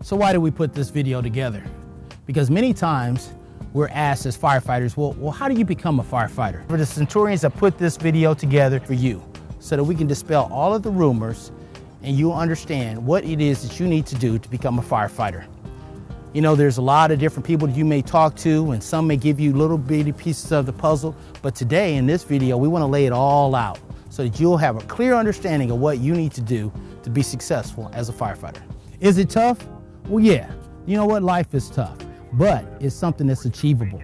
So why did we put this video together? Because many times we're asked as firefighters, well, how do you become a firefighter? For the Stentorians, I put this video together for you so that we can dispel all of the rumors and you'll understand what it is that you need to do to become a firefighter. You know, there's a lot of different people that you may talk to, and some may give you little bitty pieces of the puzzle, but today in this video, we want to lay it all out so that you'll have a clear understanding of what you need to do to be successful as a firefighter. Is it tough? Well, yeah. You know what? Life is tough, but it's something that's achievable.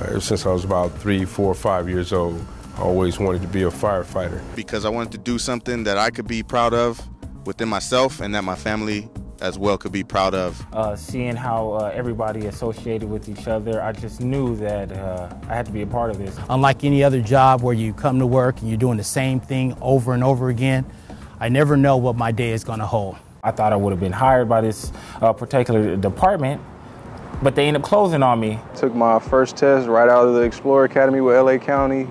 Ever since I was about 3, 4, 5 years old, I always wanted to be a firefighter. Because I wanted to do something that I could be proud of within myself and that my family as well could be proud of. Seeing how everybody associated with each other, I just knew that I had to be a part of this. Unlike any other job where you come to work and you're doing the same thing over and over again, I never know what my day is going to hold. I thought I would have been hired by this particular department, but they ended up closing on me. Took my first test right out of the Explorer Academy with LA County.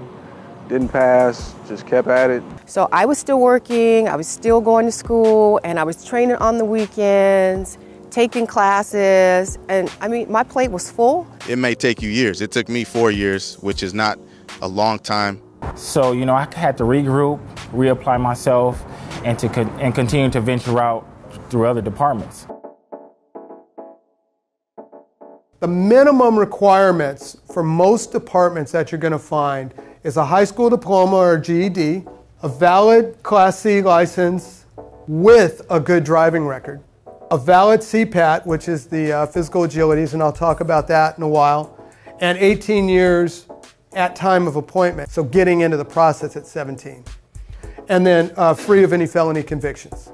Didn't pass, just kept at it. So I was still working, I was still going to school, and I was training on the weekends, taking classes, and I mean, my plate was full. It may take you years. It took me 4 years, which is not a long time. So, you know, I had to regroup, reapply myself, and continue to venture out through other departments. The minimum requirements for most departments that you're going to find is a high school diploma or GED, a valid Class C license with a good driving record, a valid CPAT, which is the physical agilities, and I'll talk about that in a while, and 18 years at time of appointment, so getting into the process at 17. And then free of any felony convictions.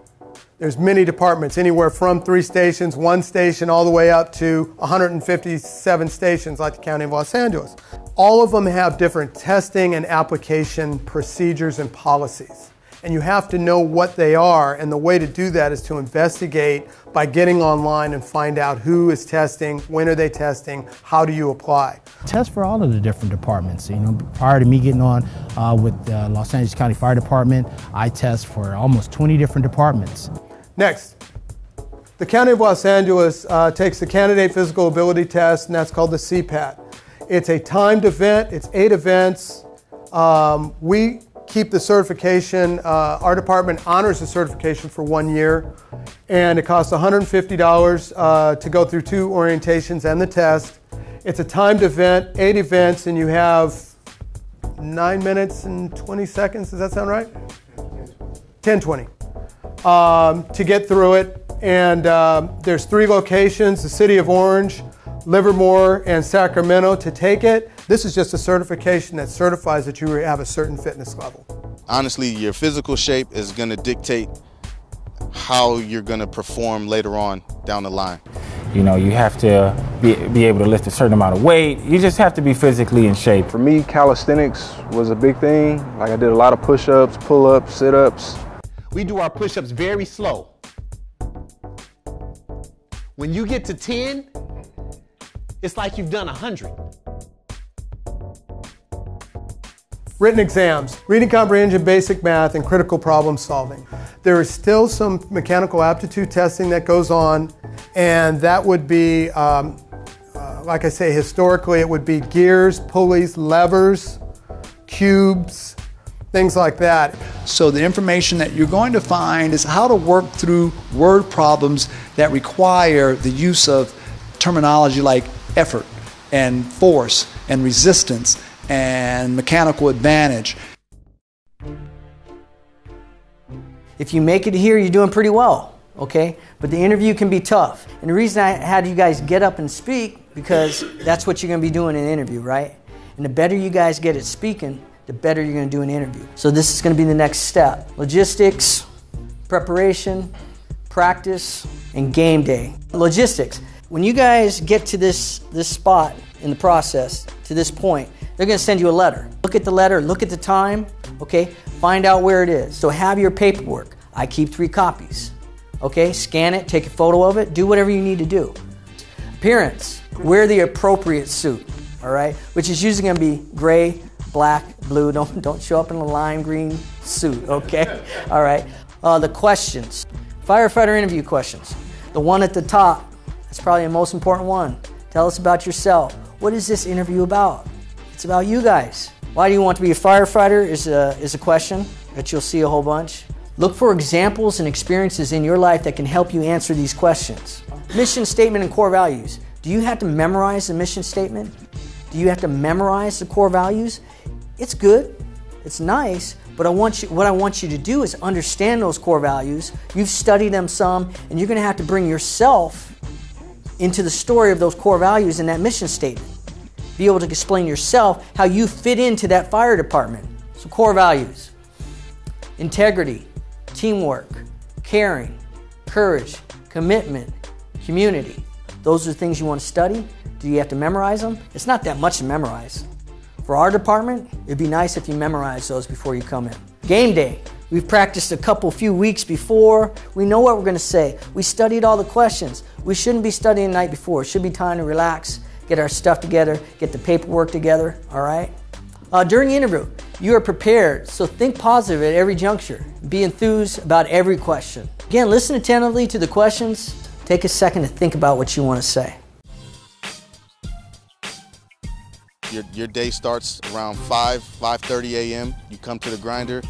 There's many departments, anywhere from 3 stations, 1 station, all the way up to 157 stations like the County of Los Angeles. All of them have different testing and application procedures and policies. And you have to know what they are, and the way to do that is to investigate by getting online and find out who is testing, when are they testing, how do you apply. Test for all of the different departments. You know, prior to me getting on with the Los Angeles County Fire Department, I test for almost 20 different departments. Next, the County of Los Angeles takes the Candidate Physical Ability Test, and that's called the CPAT. It's a timed event, it's 8 events. We keep the certification, our department honors the certification for 1 year, and it costs $150 to go through 2 orientations and the test. It's a timed event, 8 events, and you have 9 minutes and 20 seconds, does that sound right? 10:20. To get through it, and there's 3 locations, the City of Orange, Livermore, and Sacramento to take it. This is just a certification that certifies that you have a certain fitness level. Honestly, your physical shape is going to dictate how you're going to perform later on down the line. You know, you have to be able to lift a certain amount of weight. You just have to be physically in shape. For me, calisthenics was a big thing. Like, I did a lot of push-ups, pull-ups, sit-ups. We do our push-ups very slow. When you get to 10, it's like you've done 100. Written exams, reading comprehension, basic math, and critical problem solving. There is still some mechanical aptitude testing that goes on, and that would be, like I say, historically it would be gears, pulleys, levers, cubes, things like that. So the information that you're going to find is how to work through word problems that require the use of terminology like effort and force and resistance and mechanical advantage. If you make it here, you're doing pretty well, okay? But the interview can be tough. And the reason I had you guys get up and speak, because that's what you're going to be doing in an interview, right? And the better you guys get at speaking, the better you're going to do an interview. So this is going to be the next step. Logistics, preparation, practice, and game day. Logistics. When you guys get to this spot in the process, to this point, they're going to send you a letter. Look at the letter, look at the time, okay? Find out where it is. So have your paperwork. I keep 3 copies, okay? Scan it, take a photo of it, do whatever you need to do. Appearance. Wear the appropriate suit, all right? Which is usually going to be gray, black, blue. Don't show up in a lime green suit, okay? All right. The questions. Firefighter interview questions. The one at the top, that's probably the most important one. Tell us about yourself. What is this interview about? It's about you guys. Why do you want to be a firefighter is a question that you'll see a whole bunch. Look for examples and experiences in your life that can help you answer these questions. Mission statement and core values. Do you have to memorize the mission statement? Do you have to memorize the core values? It's good, it's nice, but what I want you to do is understand those core values. You've studied them some, and you're going to have to bring yourself into the story of those core values in that mission statement. Be able to explain yourself how you fit into that fire department. So core values: integrity, teamwork, caring, courage, commitment, community. Those are the things you want to study. Do you have to memorize them? It's not that much to memorize. For our department, it'd be nice if you memorize those before you come in. Game day. We've practiced a few weeks before. We know what we're going to say. We studied all the questions. We shouldn't be studying the night before. It should be time to relax, get our stuff together, get the paperwork together, all right? During the interview, you are prepared, so think positive at every juncture. Be enthused about every question. Again, listen attentively to the questions. Take a second to think about what you want to say. Your day starts around 5:30 a.m. You come to the grinder.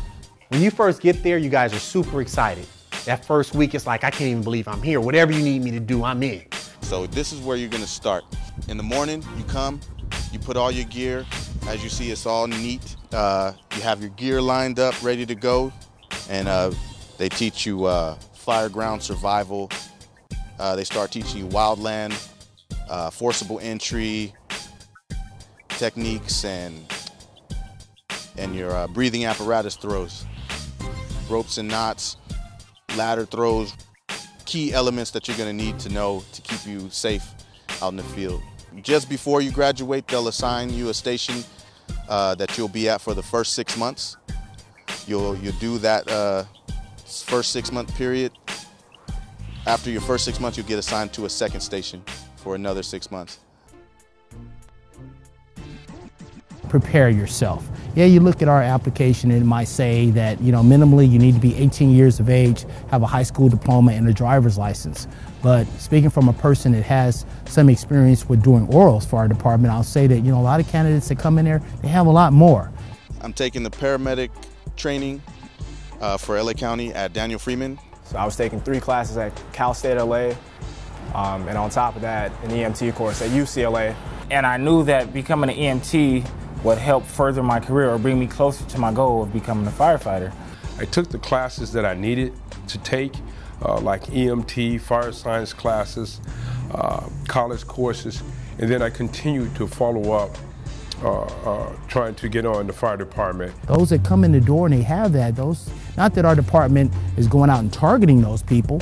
When you first get there, you guys are super excited. That first week, it's like, I can't even believe I'm here. Whatever you need me to do, I'm in. So this is where you're gonna start. In the morning, you come, you put all your gear. As you see, it's all neat. You have your gear lined up, ready to go. And they teach you fire ground survival. They start teaching you wildland, forcible entry techniques, and your breathing apparatus throws. Ropes and knots, ladder throws, key elements that you're gonna need to know to keep you safe out in the field. Just before you graduate, they'll assign you a station that you'll be at for the first 6 months. You'll do that first 6 month period. After your first 6 months, you'll get assigned to a second station for another 6 months. Prepare yourself. Yeah, you look at our application and it might say that, minimally you need to be 18 years of age, have a high school diploma and a driver's license. But speaking from a person that has some experience with doing orals for our department, I'll say that, a lot of candidates that come in there, they have a lot more. I'm taking the paramedic training for LA County at Daniel Freeman. So I was taking 3 classes at Cal State LA, and on top of that, an EMT course at UCLA. And I knew that becoming an EMT would help further my career or bring me closer to my goal of becoming a firefighter. I took the classes that I needed to take, like EMT, fire science classes, college courses, and then I continued to follow up trying to get on the fire department. Those that come in the door and they have that, not that our department is going out and targeting those people,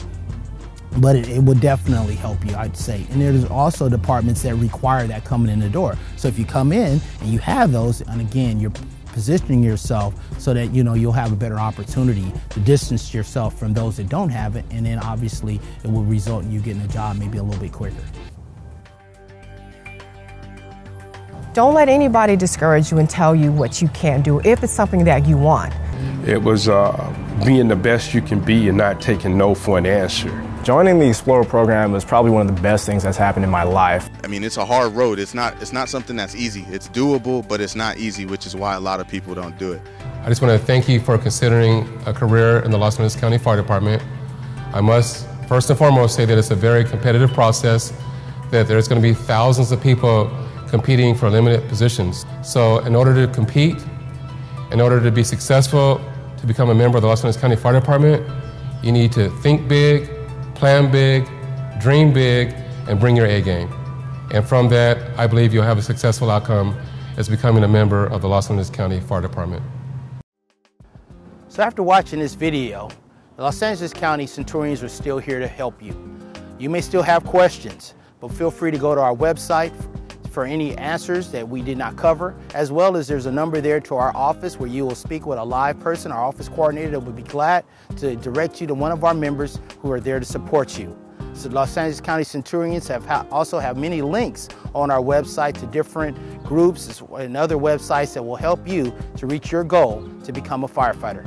but it will definitely help you, I'd say. And there's also departments that require that coming in the door. So if you come in and you have those, and again, you're positioning yourself so that you'll have a better opportunity to distance yourself from those that don't have it, and then obviously it will result in you getting a job maybe a little bit quicker. Don't let anybody discourage you and tell you what you can't do if it's something that you want. It was being the best you can be and not taking no for an answer. Joining the Explorer program was probably one of the best things that's happened in my life. I mean, it's a hard road. It's not something that's easy. It's doable, but it's not easy, which is why a lot of people don't do it. I just want to thank you for considering a career in the Los Angeles County Fire Department. I must first and foremost say that it's a very competitive process, that there's going to be thousands of people competing for limited positions. So in order to compete, in order to be successful, to become a member of the Los Angeles County Fire Department, you need to think big, plan big, dream big, and bring your A game. And from that, I believe you'll have a successful outcome as becoming a member of the Los Angeles County Fire Department. So after watching this video, the Los Angeles County Stentorians are still here to help you. You may still have questions, but feel free to go to our website for any answers that we did not cover, as well as there's a number there to our office where you will speak with a live person, our office coordinator, that would be glad to direct you to one of our members who are there to support you. So Los Angeles County Stentorians also have many links on our website to different groups and other websites that will help you to reach your goal to become a firefighter.